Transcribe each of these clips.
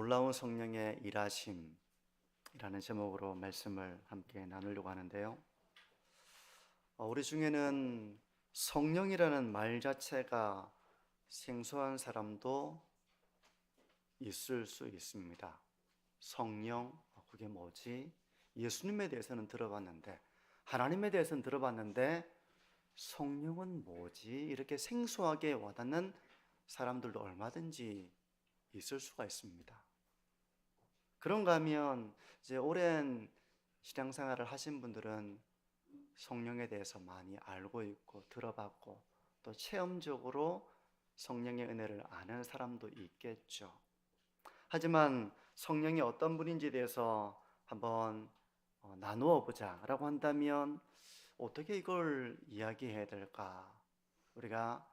놀라운 성령의 일하심이라는 제목으로 말씀을 함께 나누려고 하는데요. 우리 중에는 성령이라는 말 자체가 생소한 사람도 있을 수 있습니다. 성령, 그게 뭐지? 예수님에 대해서는 들어봤는데, 하나님에 대해서는 들어봤는데 성령은 뭐지? 이렇게 생소하게 와닿는 사람들도 얼마든지 있을 수가 있습니다. 그런가 하면 이제 오랜 신앙생활을 하신 분들은 성령에 대해서 많이 알고 있고 들어봤고 또 체험적으로 성령의 은혜를 아는 사람도 있겠죠. 하지만 성령이 어떤 분인지에 대해서 한번 나누어 보자라고 한다면 어떻게 이걸 이야기해야 될까? 우리가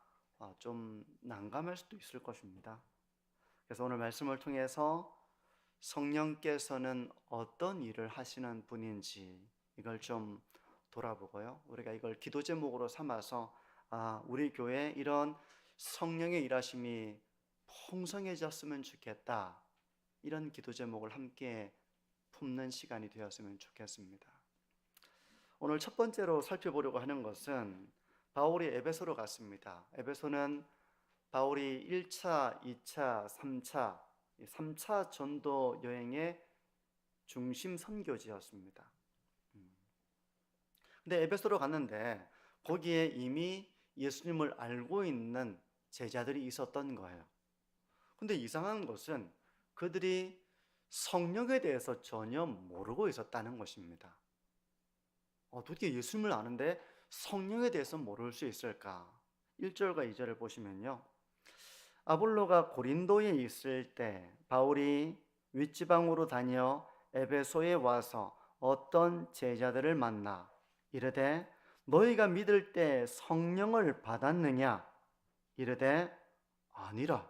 좀 난감할 수도 있을 것입니다. 그래서 오늘 말씀을 통해서 성령께서는 어떤 일을 하시는 분인지 이걸 좀 돌아보고요. 우리가 이걸 기도 제목으로 삼아서 우리 교회에 이런 성령의 일하심이 풍성해졌으면 좋겠다. 이런 기도 제목을 함께 품는 시간이 되었으면 좋겠습니다. 오늘 첫 번째로 살펴보려고 하는 것은 바울이 에베소로 갔습니다. 에베소는 바울이 1차, 2차, 3차 전도 여행의 중심 선교지였습니다. 근데 에베소로 갔는데 거기에 이미 예수님을 알고 있는 제자들이 있었던 거예요. 근데 이상한 것은 그들이 성령에 대해서 전혀 모르고 있었다는 것입니다. 어떻게 예수님을 아는데 성령에 대해서 모를 수 있을까? 1절과 2절을 보시면요. 아볼로가 고린도에 있을 때 바울이 윗지방으로 다녀 에베소에 와서 어떤 제자들을 만나 이르되 너희가 믿을 때 성령을 받았느냐? 이르되 아니라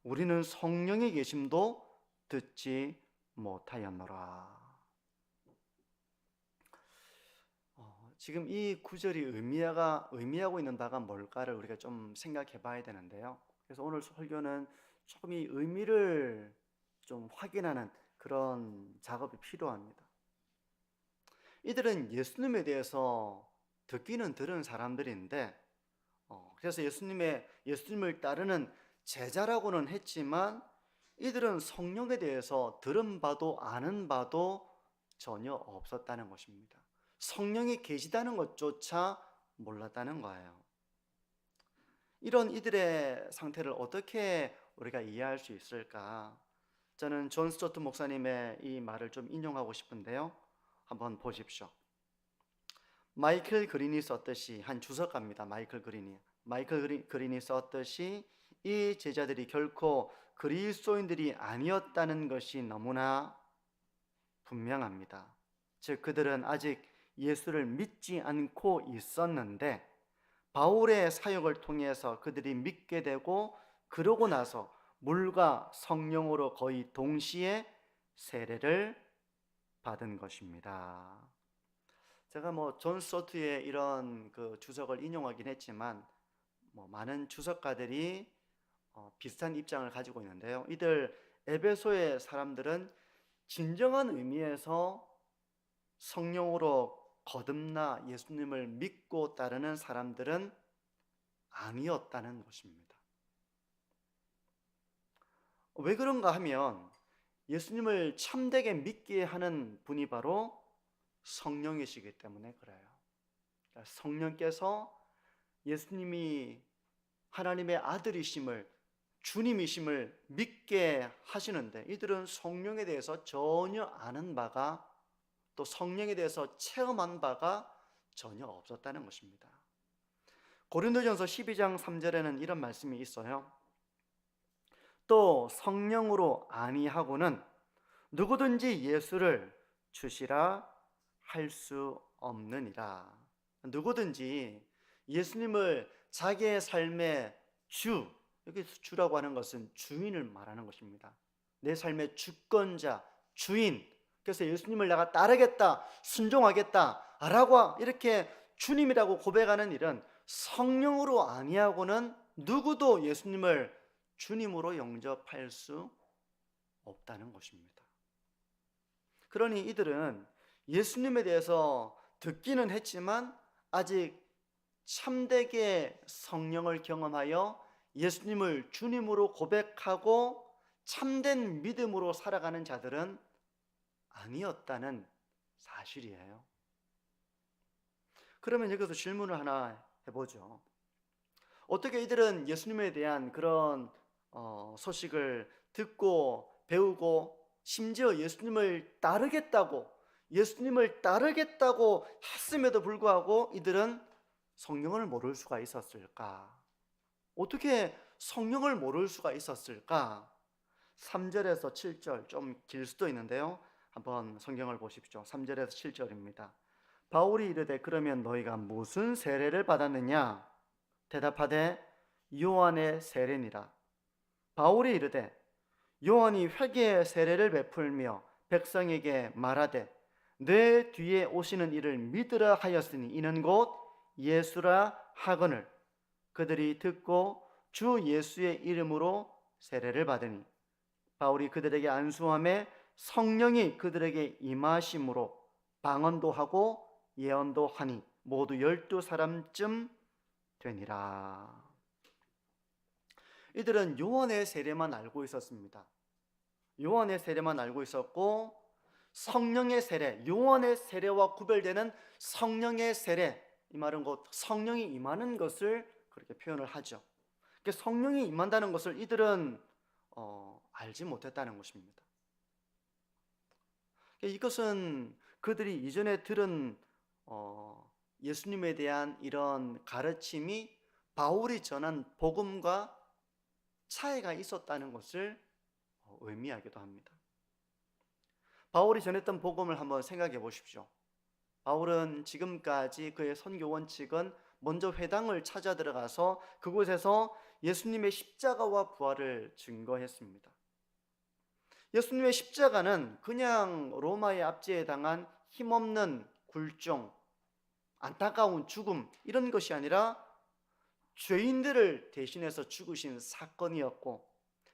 우리는 성령의 계심도 듣지 못하였노라. 지금 이 구절이 의미하고 있는 바가 뭘까를 우리가 좀 생각해 봐야 되는데요. 그래서 오늘 설교는 조금 이 의미를 좀 확인하는 그런 작업이 필요합니다. 이들은 예수님에 대해서 듣기는 들은 사람들인데, 그래서 예수님을 따르는 제자라고는 했지만, 이들은 성령에 대해서 들은 바도 아는 바도 전혀 없었다는 것입니다. 성령이 계시다는 것조차 몰랐다는 거예요. 이런 이들의 상태를 어떻게 우리가 이해할 수 있을까? 저는 존 스토트 목사님의 이 말을 좀 인용하고 싶은데요. 한번 보십시오. 마이클 그린이 썼듯이 한 주석가입니다. 마이클 그린이 썼듯이 이 제자들이 결코 그리스도인들이 아니었다는 것이 너무나 분명합니다. 즉 그들은 아직 예수를 믿지 않고 있었는데 바울의 사역을 통해서 그들이 믿게 되고 그러고 나서 물과 성령으로 거의 동시에 세례를 받은 것입니다. 제가 존 스토트의 이런 그 주석을 인용하긴 했지만 많은 주석가들이 비슷한 입장을 가지고 있는데요. 이들 에베소의 사람들은 진정한 의미에서 성령으로 거듭나 예수님을 믿고 따르는 사람들은 아니었다는 것입니다. 왜 그런가 하면 예수님을 참되게 믿게 하는 분이 바로 성령이시기 때문에 그래요. 그러니까 성령께서 예수님이 하나님의 아들이심을 주님이심을 믿게 하시는데 이들은 성령에 대해서 전혀 아는 바가 또 성령에 대해서 체험한 바가 전혀 없었다는 것입니다. 고린도전서 12장 3절에는 이런 말씀이 있어요. 또 성령으로 아니하고는 누구든지 예수를 주시라 할 수 없느니라. 누구든지 예수님을 자기의 삶의 여기서 주라고 하는 것은 주인을 말하는 것입니다. 내 삶의 주권자, 주인. 그래서 예수님을 내가 따르겠다, 순종하겠다 라고 이렇게 주님이라고 고백하는 일은 성령으로 아니하고는 누구도 예수님을 주님으로 영접할 수 없다는 것입니다. 그러니 이들은 예수님에 대해서 듣기는 했지만 아직 참되게 성령을 경험하여 예수님을 주님으로 고백하고 참된 믿음으로 살아가는 자들은 아니었다는 사실이에요. 그러면 여기서 질문을 하나 해보죠. 어떻게 이들은 예수님에 대한 그런 소식을 듣고 배우고 심지어 예수님을 따르겠다고 했음에도 불구하고 이들은 성령을 모를 수가 있었을까? 어떻게 성령을 모를 수가 있었을까? 3절에서 7절, 좀 길 수도 있는데요, 한번 성경을 보십시오. 3절에서 7절입니다. 바울이 이르되 그러면 너희가 무슨 세례를 받았느냐? 대답하되 요한의 세례니라. 바울이 이르되 요한이 회개의 세례를 베풀며 백성에게 말하되 내 뒤에 오시는 이를 믿으라 하였으니 이는 곧 예수라 하거늘 그들이 듣고 주 예수의 이름으로 세례를 받으니 바울이 그들에게 안수함에 성령이 그들에게 임하심으로 방언도 하고 예언도 하니 모두 12사람쯤 되니라. 이들은 요한의 세례만 알고 있었습니다. 요한의 세례만 알고 있었고 성령의 세례, 요한의 세례와 구별되는 성령의 세례, 이 말은 곧 성령이 임하는 것을 그렇게 표현을 하죠. 성령이 임한다는 것을 이들은 알지 못했다는 것입니다. 이것은 그들이 이전에 들은 예수님에 대한 이런 가르침이 바울이 전한 복음과 차이가 있었다는 것을 의미하기도 합니다. 바울이 전했던 복음을 한번 생각해 보십시오. 바울은 지금까지 그의 선교 원칙은 먼저 회당을 찾아 들어가서 그곳에서 예수님의 십자가와 부활을 증거했습니다. 예수님의 십자가는 그냥 로마의 압제에 당한 힘없는 굴종, 안타까운 죽음, 이런 것이 아니라 죄인들을 대신해서 죽으신 사건이었고,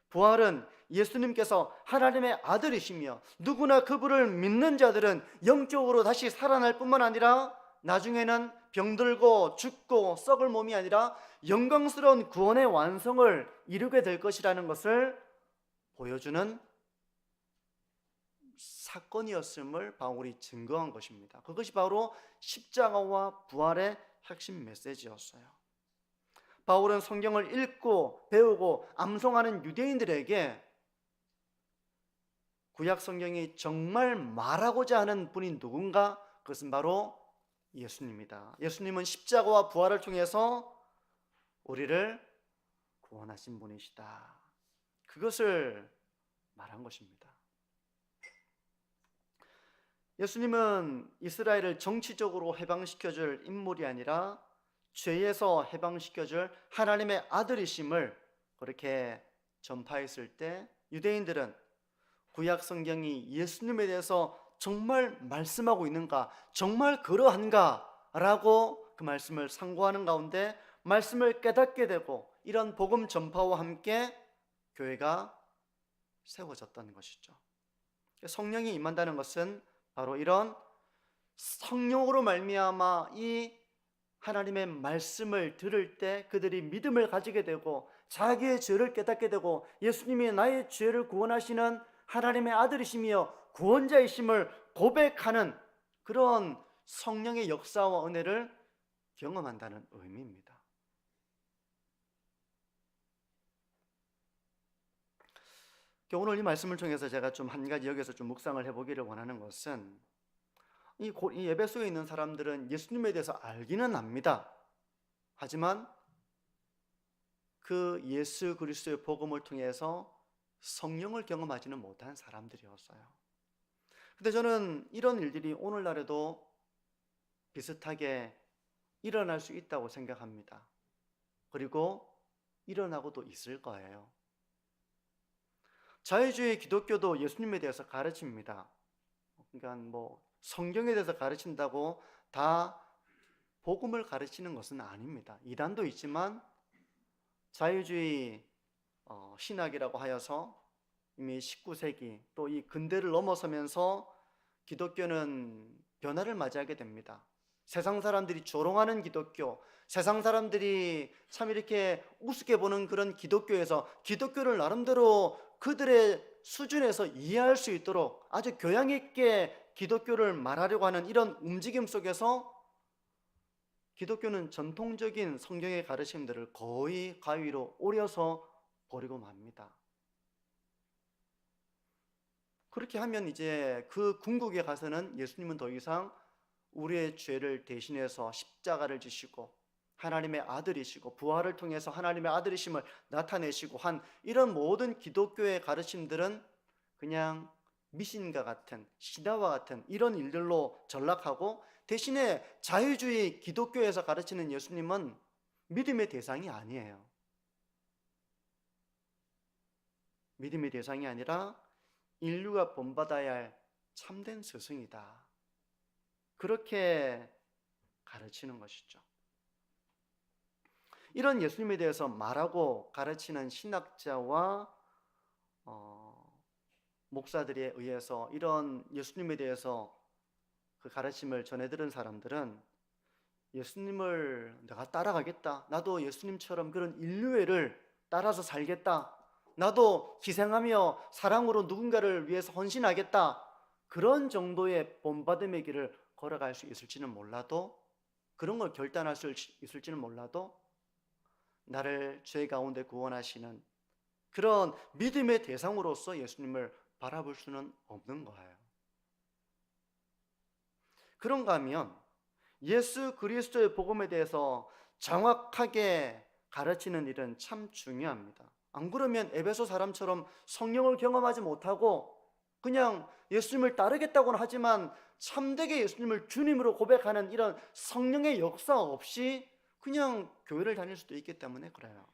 부활은 예수님께서 하나님의 아들이시며 누구나 그분을 믿는 자들은 영적으로 다시 살아날 뿐만 아니라 나중에는 병들고 죽고 썩을 몸이 아니라 영광스러운 구원의 완성을 이루게 될 것이라는 것을 보여주는 사건이었음을 바울이 증거한 것입니다. 그것이 바로 십자가와 부활의 핵심 메시지였어요. 바울은 성경을 읽고 배우고 암송하는 유대인들에게 구약 성경이 정말 말하고자 하는 분이 누군가? 그것은 바로 예수님이다. 예수님은 십자가와 부활을 통해서 우리를 구원하신 분이시다. 그것을 말한 것입니다. 예수님은 이스라엘을 정치적으로 해방시켜줄 인물이 아니라 죄에서 해방시켜줄 하나님의 아들이심을 그렇게 전파했을 때 유대인들은 구약 성경이 예수님에 대해서 정말 말씀하고 있는가, 정말 그러한가 라고 그 말씀을 상고하는 가운데 말씀을 깨닫게 되고 이런 복음 전파와 함께 교회가 세워졌다는 것이죠. 성령이 임한다는 것은 바로 이런 성령으로 말미암아 이 하나님의 말씀을 들을 때 그들이 믿음을 가지게 되고 자기의 죄를 깨닫게 되고 예수님이 나의 죄를 구원하시는 하나님의 아들이시며 구원자이심을 고백하는 그런 성령의 역사와 은혜를 경험한다는 의미입니다. 오늘 이 말씀을 통해서 제가 좀 한 가지 여기서 좀 묵상을 해보기를 원하는 것은 이 에베소에 있는 사람들은 예수님에 대해서 알기는 합니다. 하지만 그 예수 그리스도의 복음을 통해서 성령을 경험하지는 못한 사람들이었어요. 근데 저는 이런 일들이 오늘날에도 비슷하게 일어날 수 있다고 생각합니다. 그리고 일어나고도 있을 거예요. 자유주의 기독교도 예수님에 대해서 가르칩니다. 그러니까 성경에 대해서 가르친다고 다 복음을 가르치는 것은 아닙니다. 이단도 있지만 자유주의 신학이라고 하여서 이미 19세기 또 이 근대를 넘어서면서 기독교는 변화를 맞이하게 됩니다. 세상 사람들이 조롱하는 기독교, 세상 사람들이 참 이렇게 우습게 보는 그런 기독교에서 기독교를 나름대로 그들의 수준에서 이해할 수 있도록 아주 교양 있게 기독교를 말하려고 하는 이런 움직임 속에서 기독교는 전통적인 성경의 가르침들을 거의 가위로 오려서 버리고 맙니다. 그렇게 하면 이제 그 궁극에 가서는 예수님은 더 이상 우리의 죄를 대신해서 십자가를 지시고 하나님의 아들이시고 부활을 통해서 하나님의 아들이심을 나타내시고 한 이런 모든 기독교의 가르침들은 그냥 미신과 같은 신화와 같은 이런 일들로 전락하고, 대신에 자유주의 기독교에서 가르치는 예수님은 믿음의 대상이 아니에요. 믿음의 대상이 아니라 인류가 본받아야 할 참된 스승이다. 그렇게 가르치는 것이죠. 이런 예수님에 대해서 말하고 가르치는 신학자와 목사들에 의해서 이런 예수님에 대해서 그 가르침을 전해들은 사람들은 예수님을 내가 따라가겠다, 나도 예수님처럼 그런 인류애를 따라서 살겠다, 나도 희생하며 사랑으로 누군가를 위해서 헌신하겠다, 그런 정도의 본받음의 길을 걸어갈 수 있을지는 몰라도, 그런 걸 결단할 수 있을지는 몰라도 나를 죄 가운데 구원하시는 그런 믿음의 대상으로서 예수님을 바라볼 수는 없는 거예요. 그런가 하면 예수 그리스도의 복음에 대해서 정확하게 가르치는 일은 참 중요합니다. 안 그러면 에베소 사람처럼 성령을 경험하지 못하고 그냥 예수님을 따르겠다고는 하지만 참되게 예수님을 주님으로 고백하는 이런 성령의 역사 없이 그냥 교회를 다닐 수도 있기 때문에 그래요.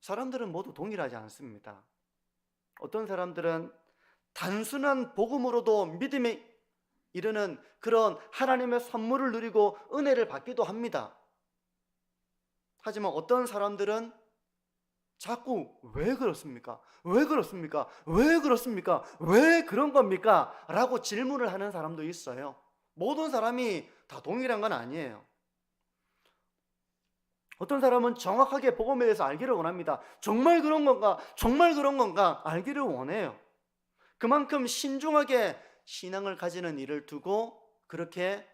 사람들은 모두 동일하지 않습니다. 어떤 사람들은 단순한 복음으로도 믿음에 이르는 그런 하나님의 선물을 누리고 은혜를 받기도 합니다. 하지만 어떤 사람들은 자꾸 왜 그렇습니까? 왜 그렇습니까? 왜 그렇습니까? 왜 그런 겁니까? 라고 질문을 하는 사람도 있어요. 모든 사람이 다 동일한 건 아니에요. 어떤 사람은 정확하게 복음에 대해서 알기를 원합니다. 정말 그런 건가? 정말 그런 건가? 알기를 원해요. 그만큼 신중하게 신앙을 가지는 일을 두고 그렇게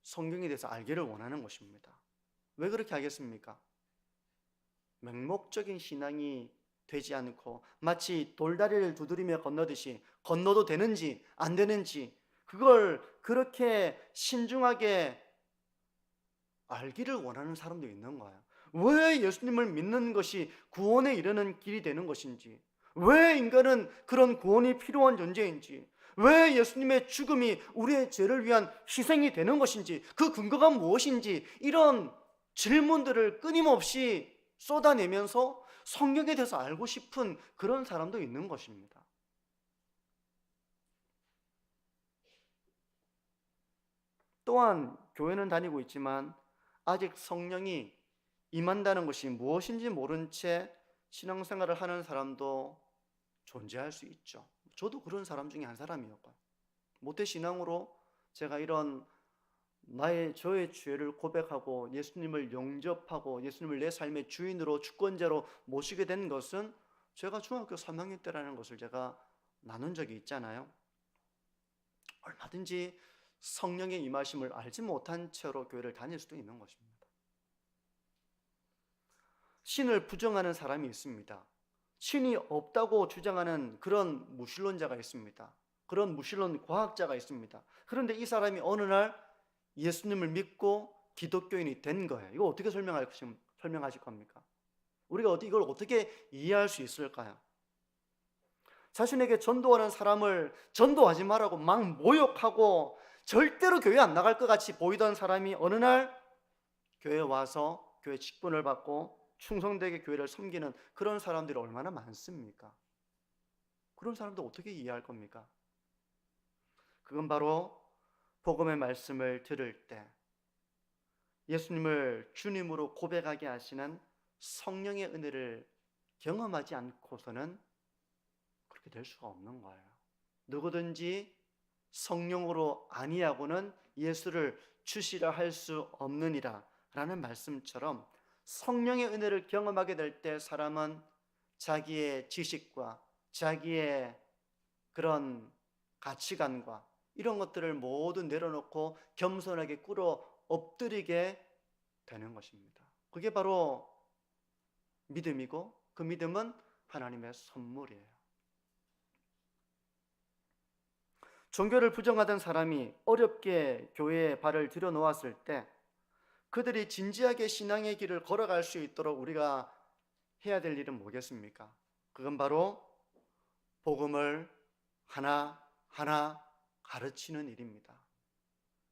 성경에 대해서 알기를 원하는 것입니다. 왜 그렇게 하겠습니까? 맹목적인 신앙이 되지 않고 마치 돌다리를 두드리며 건너듯이 건너도 되는지 안 되는지 그걸 그렇게 신중하게 알기를 원하는 사람도 있는 거예요. 왜 예수님을 믿는 것이 구원에 이르는 길이 되는 것인지, 왜 인간은 그런 구원이 필요한 존재인지, 왜 예수님의 죽음이 우리의 죄를 위한 희생이 되는 것인지, 그 근거가 무엇인지, 이런 질문들을 끊임없이 쏟아내면서 성경에 대해서 알고 싶은 그런 사람도 있는 것입니다. 또한 교회는 다니고 있지만 아직 성령이 임한다는 것이 무엇인지 모른 채 신앙생활을 하는 사람도 존재할 수 있죠. 저도 그런 사람 중에 한 사람이었고요. 모태신앙으로 제가 이런 저의 죄를 고백하고 예수님을 영접하고 예수님을 내 삶의 주인으로 주권자로 모시게 된 것은 제가 중학교 3학년 때라는 것을 제가 나눈 적이 있잖아요. 얼마든지 성령의 임하심을 알지 못한 채로 교회를 다닐 수도 있는 것입니다. 신을 부정하는 사람이 있습니다. 신이 없다고 주장하는 그런 무신론자가 있습니다. 그런 무신론 과학자가 있습니다. 그런데 이 사람이 어느 날 예수님을 믿고 기독교인이 된 거예요. 이거 어떻게 설명하실 겁니까? 우리가 이걸 어떻게 이해할 수 있을까요? 자신에게 전도하는 사람을 전도하지 말라고 막 모욕하고 절대로 교회 안 나갈 것 같이 보이던 사람이 어느 날 교회에 와서 교회 직분을 받고 충성되게 교회를 섬기는 그런 사람들이 얼마나 많습니까? 그런 사람들 어떻게 이해할 겁니까? 그건 바로 복음의 말씀을 들을 때 예수님을 주님으로 고백하게 하시는 성령의 은혜를 경험하지 않고서는 그렇게 될 수가 없는 거예요. 누구든지 성령으로 아니하고는 예수를 주시라 할 수 없느니라 라는 말씀처럼 성령의 은혜를 경험하게 될 때 사람은 자기의 지식과 자기의 그런 가치관과 이런 것들을 모두 내려놓고 겸손하게 꿇어 엎드리게 되는 것입니다. 그게 바로 믿음이고 그 믿음은 하나님의 선물이에요. 종교를 부정하던 사람이 어렵게 교회에 발을 들여놓았을 때 그들이 진지하게 신앙의 길을 걸어갈 수 있도록 우리가 해야 될 일은 뭐겠습니까? 그건 바로 복음을 하나하나 가르치는 일입니다.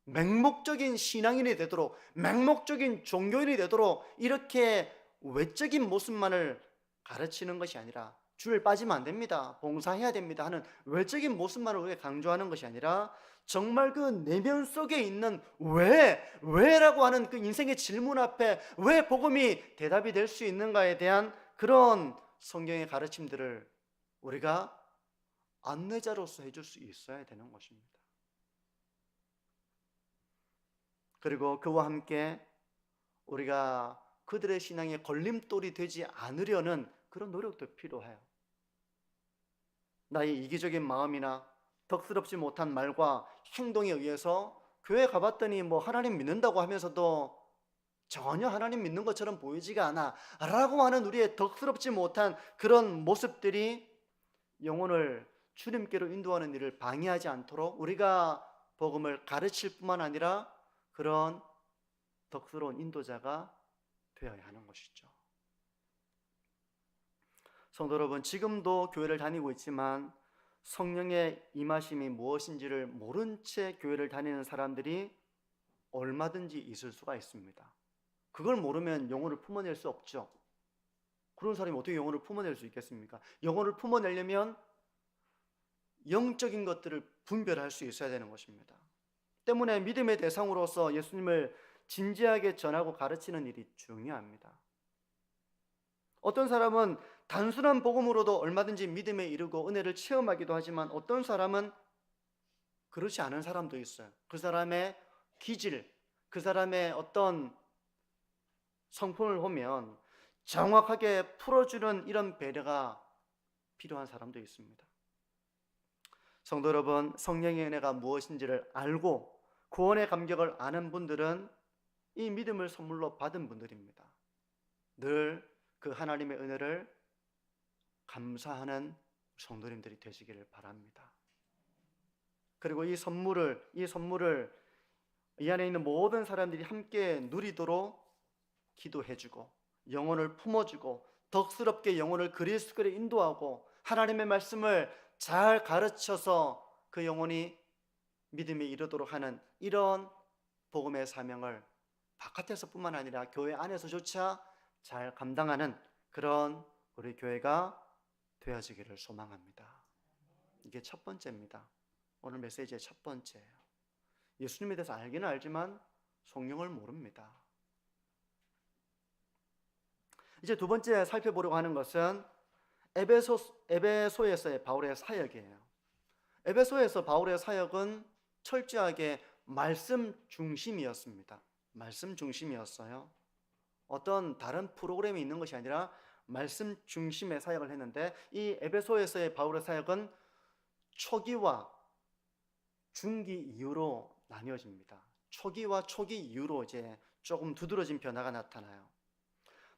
맹목적인 신앙인이 되도록, 맹목적인 종교인이 되도록 이렇게 외적인 모습만을 가르치는 것이 아니라 줄 빠지면 안 됩니다, 봉사해야 됩니다 하는 외적인 모습만을 우리가 강조하는 것이 아니라 정말 그 내면 속에 있는 왜라고 하는 그 인생의 질문 앞에 왜 복음이 대답이 될 수 있는가에 대한 그런 성경의 가르침들을 우리가 안내자로서 해줄 수 있어야 되는 것입니다. 그리고 그와 함께 우리가 그들의 신앙에 걸림돌이 되지 않으려는 그런 노력도 필요해요. 나의 이기적인 마음이나 덕스럽지 못한 말과 행동에 의해서 교회 가봤더니 하나님 믿는다고 하면서도 전혀 하나님 믿는 것처럼 보이지가 않아 라고 하는 우리의 덕스럽지 못한 그런 모습들이 영혼을 주님께로 인도하는 일을 방해하지 않도록 우리가 복음을 가르칠 뿐만 아니라 그런 덕스러운 인도자가 되어야 하는 것이죠. 성도 여러분, 지금도 교회를 다니고 있지만 성령의 임하심이 무엇인지를 모른 채 교회를 다니는 사람들이 얼마든지 있을 수가 있습니다. 그걸 모르면 영혼을 품어낼 수 없죠. 그런 사람이 어떻게 영혼을 품어낼 수 있겠습니까? 영혼을 품어내려면 영적인 것들을 분별할 수 있어야 되는 것입니다. 때문에 믿음의 대상으로서 예수님을 진지하게 전하고 가르치는 일이 중요합니다. 어떤 사람은 단순한 복음으로도 얼마든지 믿음에 이르고 은혜를 체험하기도 하지만 어떤 사람은 그렇지 않은 사람도 있어요. 그 사람의 기질, 그 사람의 어떤 성품을 보면 정확하게 풀어주는 이런 배려가 필요한 사람도 있습니다. 성도 여러분, 성령의 은혜가 무엇인지를 알고 구원의 감격을 아는 분들은 이 믿음을 선물로 받은 분들입니다. 늘 그 하나님의 은혜를 감사하는 성도님들이 되시기를 바랍니다. 그리고 이 선물을 이 안에 있는 모든 사람들이 함께 누리도록 기도해주고 영혼을 품어주고 덕스럽게 영혼을 그리스도로 인도하고 하나님의 말씀을 잘 가르쳐서 그 영혼이 믿음에 이르도록 하는 이런 복음의 사명을 바깥에서뿐만 아니라 교회 안에서조차 잘 감당하는 그런 우리 교회가 되어지기를 소망합니다. 이게 첫 번째입니다. 오늘 메시지의 첫 번째예요. 예수님에 대해서 알기는 알지만 성령을 모릅니다. 이제 두 번째 살펴보려고 하는 것은 에베소에서의 바울의 사역이에요. 에베소에서 바울의 사역은 철저하게 말씀 중심이었습니다. 말씀 중심이었어요. 어떤 다른 프로그램이 있는 것이 아니라 말씀 중심의 사역을 했는데 이 에베소에서의 바울의 사역은 초기와 중기 이후로 나뉘어집니다. 초기와 초기 이후로 이제 조금 두드러진 변화가 나타나요.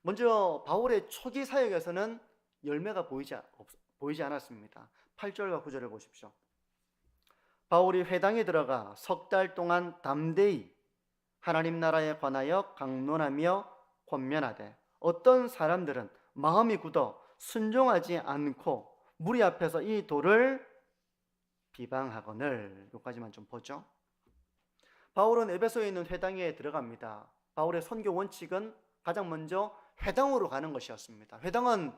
먼저 바울의 초기 사역에서는 열매가 보이지 않았습니다. 8절과 9절을 보십시오. 바울이 회당에 들어가 석 달 동안 담대히 하나님 나라에 관하여 강론하며 권면하되 어떤 사람들은 마음이 굳어 순종하지 않고 무리 앞에서 이 도를 비방하거늘. 여기까지만 좀 보죠. 바울은 에베소에 있는 회당에 들어갑니다. 바울의 선교 원칙은 가장 먼저 회당으로 가는 것이었습니다. 회당은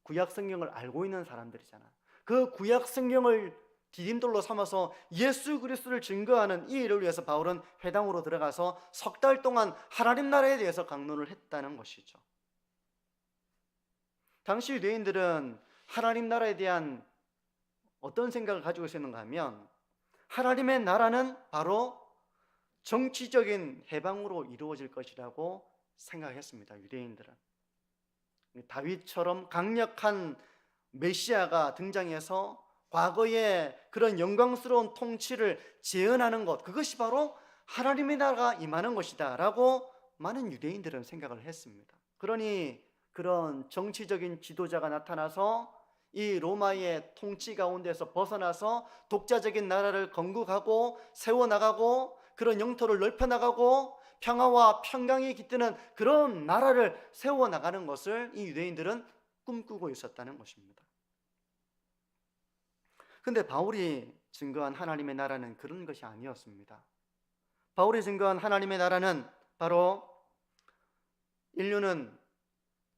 구약 성경을 알고 있는 사람들이잖아요. 그 구약 성경을 디딤돌로 삼아서 예수 그리스도를 증거하는 이 일을 위해서 바울은 회당으로 들어가서 석 달 동안 하나님 나라에 대해서 강론을 했다는 것이죠. 당시 유대인들은 하나님 나라에 대한 어떤 생각을 가지고 있었는가 하면 하나님의 나라는 바로 정치적인 해방으로 이루어질 것이라고 생각했습니다. 유대인들은 다윗처럼 강력한 메시아가 등장해서 과거의 그런 영광스러운 통치를 재현하는 것, 그것이 바로 하나님의 나라가 임하는 것이다 라고 많은 유대인들은 생각을 했습니다. 그러니 그런 정치적인 지도자가 나타나서 이 로마의 통치 가운데서 벗어나서 독자적인 나라를 건국하고 세워나가고 그런 영토를 넓혀나가고 평화와 평강이 깃드는 그런 나라를 세워나가는 것을 이 유대인들은 꿈꾸고 있었다는 것입니다. 근데 바울이 증거한 하나님의 나라는 그런 것이 아니었습니다. 바울이 증거한 하나님의 나라는 바로 인류는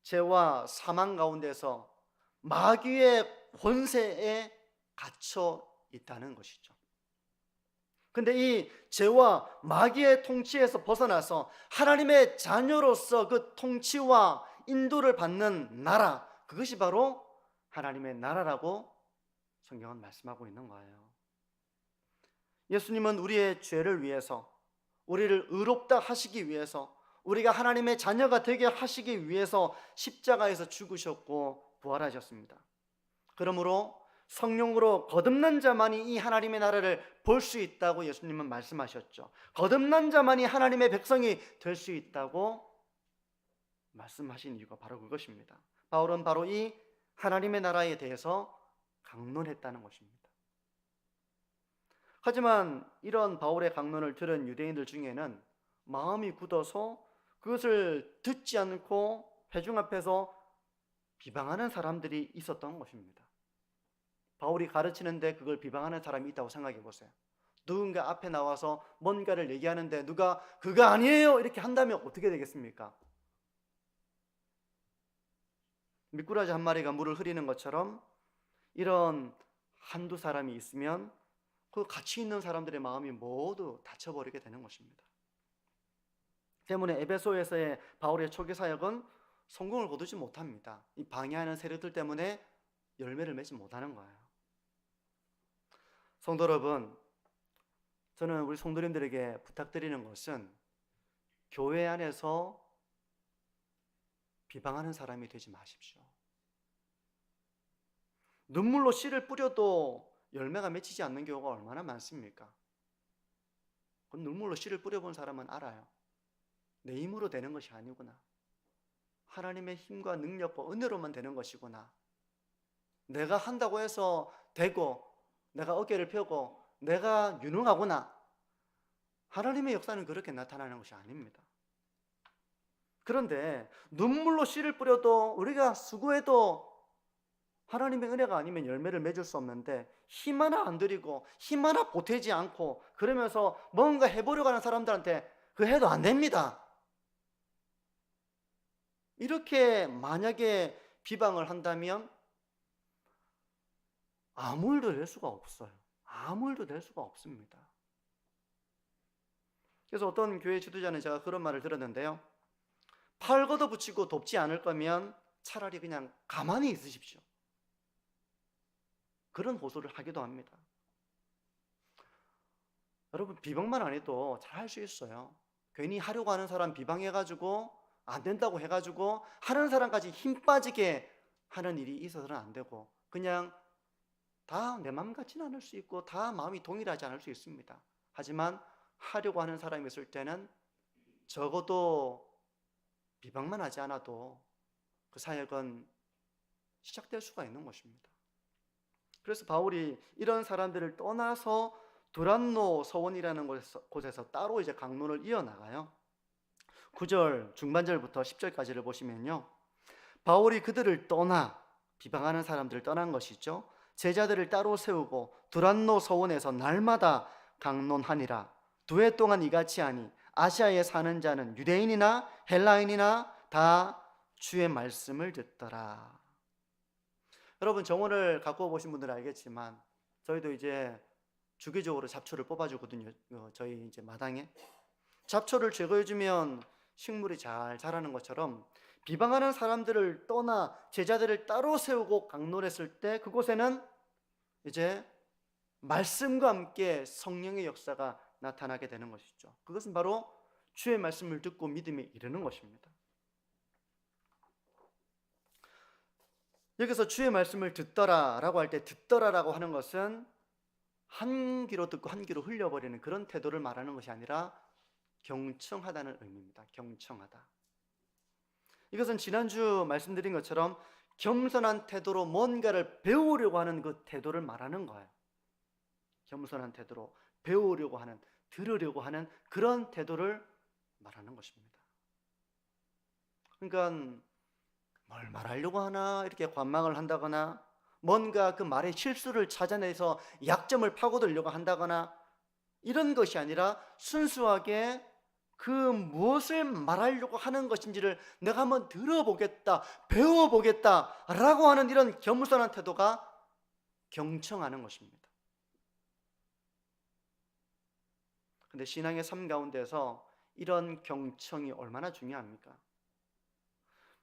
죄와 사망 가운데서 마귀의 권세에 갇혀 있다는 것이죠. 근데 이 죄와 마귀의 통치에서 벗어나서 하나님의 자녀로서 그 통치와 인도를 받는 나라, 그것이 바로 하나님의 나라라고 성경은 말씀하고 있는 거예요. 예수님은 우리의 죄를 위해서, 우리를 의롭다 하시기 위해서, 우리가 하나님의 자녀가 되게 하시기 위해서 십자가에서 죽으셨고 부활하셨습니다. 그러므로 성령으로 거듭난 자만이 이 하나님의 나라를 볼 수 있다고 예수님은 말씀하셨죠. 거듭난 자만이 하나님의 백성이 될 수 있다고 말씀하신 이유가 바로 그것입니다. 바울은 바로 이 하나님의 나라에 대해서 강론했다는 것입니다. 하지만 이런 바울의 강론을 들은 유대인들 중에는 마음이 굳어서 그것을 듣지 않고 회중 앞에서 비방하는 사람들이 있었던 것입니다. 바울이 가르치는데 그걸 비방하는 사람이 있다고 생각해 보세요. 누군가 앞에 나와서 뭔가를 얘기하는데 누가 그거 아니에요 이렇게 한다면 어떻게 되겠습니까? 미꾸라지 한 마리가 물을 흐리는 것처럼 이런 한두 사람이 있으면 그 같이 있는 사람들의 마음이 모두 닫혀버리게 되는 것입니다. 때문에 에베소에서의 바울의 초기 사역은 성공을 거두지 못합니다. 이 방해하는 세력들 때문에 열매를 맺지 못하는 거예요. 성도 여러분, 저는 우리 성도님들에게 부탁드리는 것은 교회 안에서 비방하는 사람이 되지 마십시오. 눈물로 씨를 뿌려도 열매가 맺히지 않는 경우가 얼마나 많습니까? 그 눈물로 씨를 뿌려본 사람은 알아요. 내 힘으로 되는 것이 아니구나. 하나님의 힘과 능력과 은혜로만 되는 것이구나. 내가 한다고 해서 되고 내가 어깨를 펴고 내가 유능하구나. 하나님의 역사는 그렇게 나타나는 것이 아닙니다. 그런데 눈물로 씨를 뿌려도 우리가 수고해도 하나님의 은혜가 아니면 열매를 맺을 수 없는데 힘 하나 안 들이고 힘 하나 보태지 않고 그러면서 뭔가 해보려고 하는 사람들한테 그 해도 안 됩니다. 이렇게 만약에 비방을 한다면 아무 일도 될 수가 없어요. 아무 일도 될 수가 없습니다. 그래서 어떤 교회 지도자는 제가 그런 말을 들었는데요. 팔 걷어붙이고 돕지 않을 거면 차라리 그냥 가만히 있으십시오. 그런 호소를 하기도 합니다. 여러분 비방만 안 해도 잘 할 수 있어요. 괜히 하려고 하는 사람 비방해가지고 안 된다고 해가지고 하는 사람까지 힘 빠지게 하는 일이 있어서는 안 되고 그냥 다 내 마음 같지는 않을 수 있고 다 마음이 동일하지 않을 수 있습니다. 하지만 하려고 하는 사람이 있을 때는 적어도 비방만 하지 않아도 그 사역은 시작될 수가 있는 것입니다. 그래서 바울이 이런 사람들을 떠나서 두란노 서원이라는 곳에서 따로 이제 강론을 이어나가요. 9절 중반절부터 10절까지를 보시면요. 바울이 그들을 떠나 비방하는 사람들을 떠난 것이죠. 제자들을 따로 세우고 두란노 서원에서 날마다 강론하니라. 2해 동안 이같이 하니 아시아에 사는 자는 유대인이나 헬라인이나 다 주의 말씀을 듣더라. 여러분 정원을 갖고 보신 분들은 알겠지만 저희도 이제 주기적으로 잡초를 뽑아주거든요. 저희 이제 마당에 잡초를 제거해주면 식물이 잘 자라는 것처럼 비방하는 사람들을 떠나 제자들을 따로 세우고 강론했을 때 그곳에는 이제 말씀과 함께 성령의 역사가 나타나게 되는 것이죠. 그것은 바로 주의 말씀을 듣고 믿음에 이르는 것입니다. 여기서 주의 말씀을 듣더라라고 할 때 듣더라라고 하는 것은 한 귀로 듣고 한 귀로 흘려버리는 그런 태도를 말하는 것이 아니라 경청하다는 의미입니다. 경청하다. 이것은 지난주 말씀드린 것처럼 겸손한 태도로 뭔가를 배우려고 하는 그 태도를 말하는 거예요. 겸손한 태도로 배우려고 하는, 들으려고 하는 그런 태도를 말하는 것입니다. 그러니까 뭘 말하려고 하나 이렇게 관망을 한다거나 뭔가 그 말의 실수를 찾아내서 약점을 파고들려고 한다거나 이런 것이 아니라 순수하게 그 무엇을 말하려고 하는 것인지를 내가 한번 들어보겠다, 배워보겠다 라고 하는 이런 겸손한 태도가 경청하는 것입니다. 근데 신앙의 삶 가운데서 이런 경청이 얼마나 중요합니까?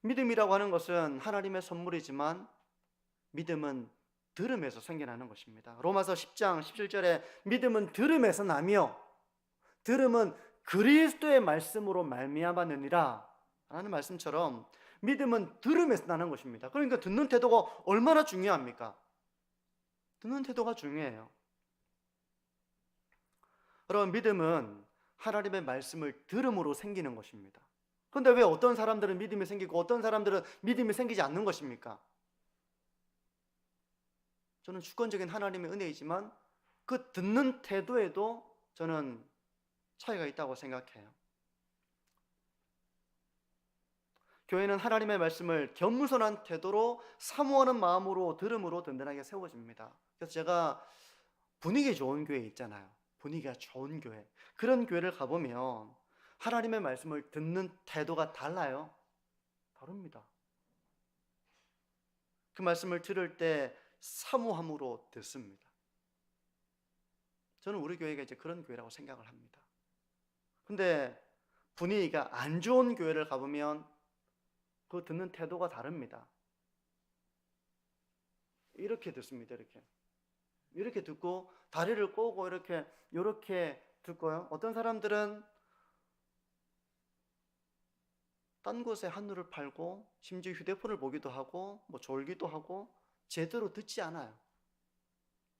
믿음이라고 하는 것은 하나님의 선물이지만 믿음은 들음에서 생겨나는 것입니다. 로마서 10장 17절에 믿음은 들음에서 나며 들음은 그리스도의 말씀으로 말미암았느니라 라는 말씀처럼 믿음은 들음에서 나는 것입니다. 그러니까 듣는 태도가 얼마나 중요합니까? 듣는 태도가 중요해요. 여러분, 믿음은 하나님의 말씀을 들음으로 생기는 것입니다. 그런데 왜 어떤 사람들은 믿음이 생기고 어떤 사람들은 믿음이 생기지 않는 것입니까? 저는 주권적인 하나님의 은혜이지만 그 듣는 태도에도 저는 차이가 있다고 생각해요. 교회는 하나님의 말씀을 겸손한 태도로 사모하는 마음으로 들음으로 든든하게 세워집니다. 그래서 제가 분위기 좋은 교회 있잖아요. 분위기가 좋은 교회. 그런 교회를 가보면 하나님의 말씀을 듣는 태도가 달라요. 다릅니다. 그 말씀을 들을 때 사모함으로 듣습니다. 저는 우리 교회가 이제 그런 교회라고 생각을 합니다. 근데 분위기가 안 좋은 교회를 가보면 그 듣는 태도가 다릅니다. 이렇게 듣습니다. 이렇게 듣고 다리를 꼬고 이렇게 듣고요. 어떤 사람들은 딴 곳에 한눈을 팔고 심지어 휴대폰을 보기도 하고 뭐 졸기도 하고 제대로 듣지 않아요.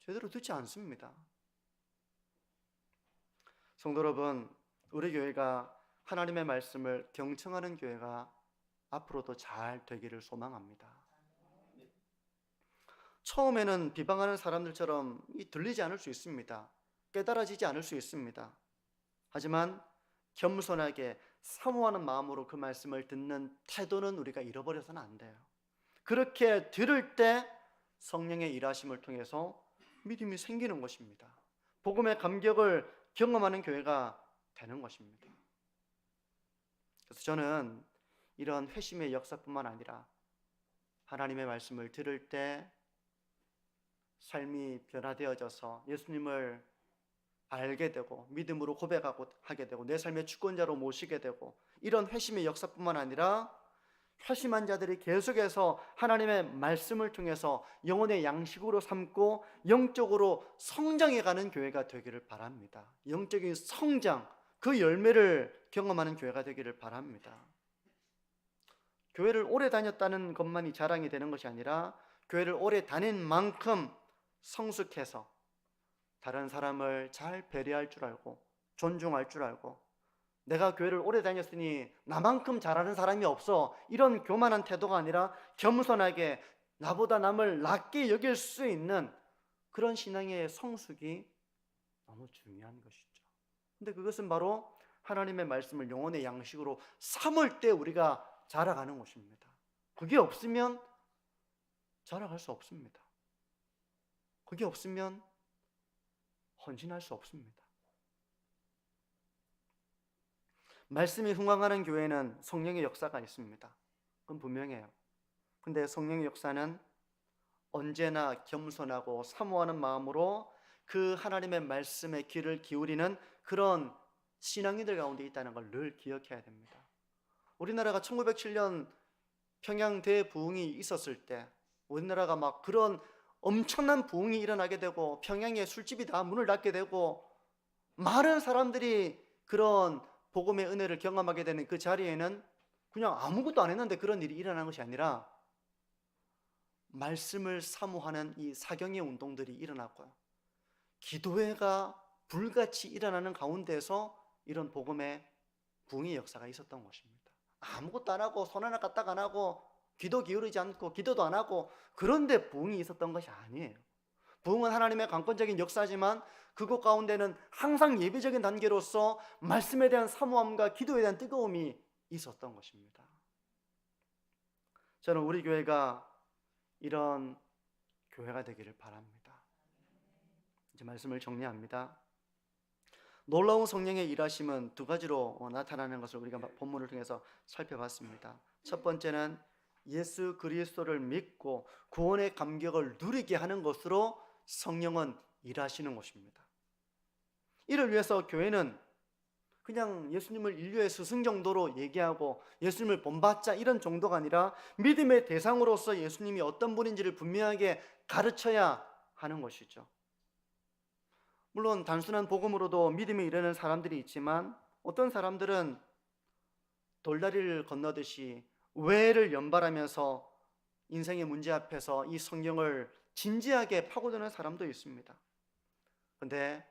제대로 듣지 않습니다. 성도 여러분, 우리 교회가 하나님의 말씀을 경청하는 교회가 앞으로도 잘 되기를 소망합니다. 처음에는 비방하는 사람들처럼 들리지 않을 수 있습니다. 깨달아지지 않을 수 있습니다. 하지만 겸손하게 사모하는 마음으로 그 말씀을 듣는 태도는 우리가 잃어버려서는 안 돼요. 그렇게 들을 때 성령의 일하심을 통해서 믿음이 생기는 것입니다. 복음의 감격을 경험하는 교회가 되는 것입니다. 그래서 저는 이런 회심의 역사뿐만 아니라 하나님의 말씀을 들을 때 삶이 변화되어져서 예수님을 알게 되고 믿음으로 고백하게 되고 내 삶의 주권자로 모시게 되고 이런 회심의 역사뿐만 아니라 회심한 자들이 계속해서 하나님의 말씀을 통해서 영혼의 양식으로 삼고 영적으로 성장해가는 교회가 되기를 바랍니다. 영적인 성장, 그 열매를 경험하는 교회가 되기를 바랍니다. 교회를 오래 다녔다는 것만이 자랑이 되는 것이 아니라 교회를 오래 다닌 만큼 성숙해서 다른 사람을 잘 배려할 줄 알고 존중할 줄 알고 내가 교회를 오래 다녔으니 나만큼 잘하는 사람이 없어 이런 교만한 태도가 아니라 겸손하게 나보다 남을 낮게 여길 수 있는 그런 신앙의 성숙이 너무 중요한 것이죠. 근데 그것은 바로 하나님의 말씀을 영혼의 양식으로 삼을 때 우리가 자라가는 것입니다. 그게 없으면 자라갈 수 없습니다. 그게 없으면 헌신할 수 없습니다. 말씀이 흥황하는 교회는 성령의 역사가 있습니다. 그건 분명해요. 근데 성령의 역사는 언제나 겸손하고 사모하는 마음으로 그 하나님의 말씀에 귀를 기울이는 그런 신앙인들 가운데 있다는 걸 늘 기억해야 됩니다. 우리나라가 1907년 평양 대부흥이 있었을 때 우리나라가 막 그런 엄청난 부흥이 일어나게 되고 평양에 술집이 다 문을 닫게 되고 많은 사람들이 그런 복음의 은혜를 경험하게 되는 그 자리에는 그냥 아무것도 안 했는데 그런 일이 일어난 것이 아니라 말씀을 사모하는 이 사경의 운동들이 일어났고요, 기도회가 불같이 일어나는 가운데서 이런 복음의 부흥의 역사가 있었던 것입니다. 아무것도 안 하고 손 하나 까딱 안 하고 귀도 기울이지 않고 기도도 안 하고 그런데 부흥이 있었던 것이 아니에요. 부흥은 하나님의 강권적인 역사지만 그것 가운데는 항상 예배적인 단계로서 말씀에 대한 사모함과 기도에 대한 뜨거움이 있었던 것입니다. 저는 우리 교회가 이런 교회가 되기를 바랍니다. 이제 말씀을 정리합니다. 놀라운 성령의 일하심은 두 가지로 나타나는 것을 우리가 본문을 통해서 살펴봤습니다. 첫 번째는 예수 그리스도를 믿고 구원의 감격을 누리게 하는 것으로 성령은 일하시는 것입니다. 이를 위해서 교회는 그냥 예수님을 인류의 스승 정도로 얘기하고 예수님을 본받자 이런 정도가 아니라 믿음의 대상으로서 예수님이 어떤 분인지를 분명하게 가르쳐야 하는 것이죠. 물론 단순한 복음으로도 믿음에 이르는 사람들이 있지만 어떤 사람들은 돌다리를 건너듯이 외를 연발하면서 인생의 문제 앞에서 이 성경을 진지하게 파고드는 사람도 있습니다. 그런데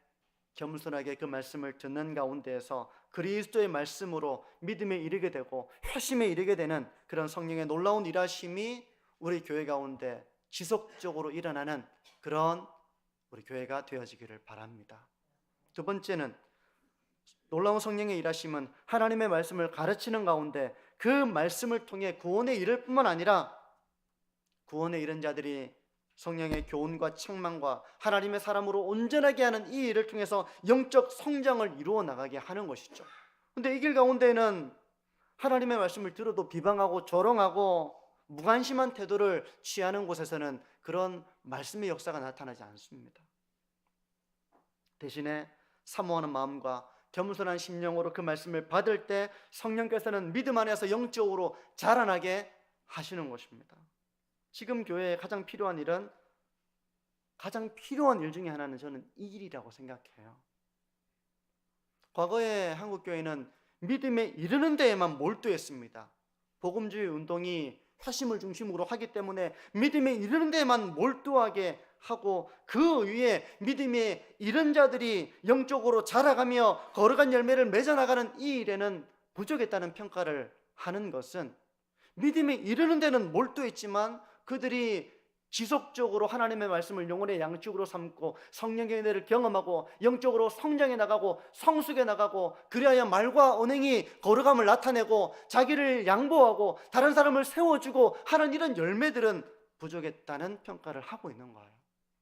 겸손하게 그 말씀을 듣는 가운데에서 그리스도의 말씀으로 믿음에 이르게 되고 회심에 이르게 되는 그런 성령의 놀라운 일하심이 우리 교회 가운데 지속적으로 일어나는 그런 우리 교회가 되어지기를 바랍니다. 두 번째는 놀라운 성령의 일하심은 하나님의 말씀을 가르치는 가운데 그 말씀을 통해 구원에 이를 뿐만 아니라 구원에 이른 자들이 성령의 교훈과 책망과 하나님의 사람으로 온전하게 하는 이 일을 통해서 영적 성장을 이루어 나가게 하는 것이죠. 그런데 이 길 가운데는 하나님의 말씀을 들어도 비방하고 조롱하고 무관심한 태도를 취하는 곳에서는 그런 말씀의 역사가 나타나지 않습니다. 대신에 사모하는 마음과 겸손한 심령으로 그 말씀을 받을 때 성령께서는 믿음 안에서 영적으로 자라나게 하시는 것입니다. 지금 교회에 가장 필요한 일은, 가장 필요한 일 중에 하나는 저는 이 일이라고 생각해요. 과거에 한국교회는 믿음에 이르는 데에만 몰두했습니다. 복음주의 운동이 회심을 중심으로 하기 때문에 믿음에 이르는 데에만 몰두하게 하고 그 위에 믿음에 이른 자들이 영적으로 자라가며 거룩한 열매를 맺어나가는 이 일에는 부족했다는 평가를 하는 것은, 믿음에 이르는 데는 몰두했지만 그들이 지속적으로 하나님의 말씀을 영혼의 양식으로 삼고 성령의 은혜를 경험하고 영적으로 성장해 나가고 성숙해 나가고 그리하여 말과 언행이 거룩함을 나타내고 자기를 양보하고 다른 사람을 세워주고 하는 이런 열매들은 부족했다는 평가를 하고 있는 거예요.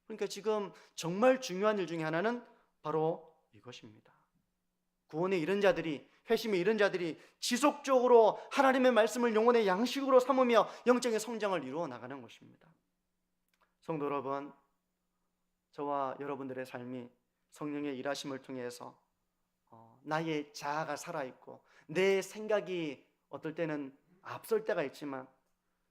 그러니까 지금 정말 중요한 일 중에 하나는 바로 이것입니다. 구원에 이른 자들이, 회심에 이른 자들이 지속적으로 하나님의 말씀을 영혼의 양식으로 삼으며 영적인 성장을 이루어 나가는 것입니다. 성도 여러분, 저와 여러분들의 삶이 성령의 일하심을 통해서 나의 자아가 살아있고 내 생각이 어떨 때는 앞설 때가 있지만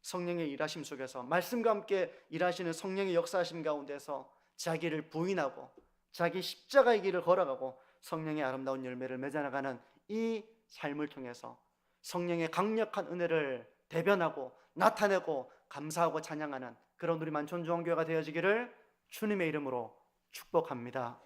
성령의 일하심 속에서 말씀과 함께 일하시는 성령의 역사하심 가운데서 자기를 부인하고 자기 십자가의 길을 걸어가고 성령의 아름다운 열매를 맺어나가는 이 삶을 통해서 성령의 강력한 은혜를 대변하고 나타내고 감사하고 찬양하는 그런 우리 만촌중앙교회가 되어지기를 주님의 이름으로 축복합니다.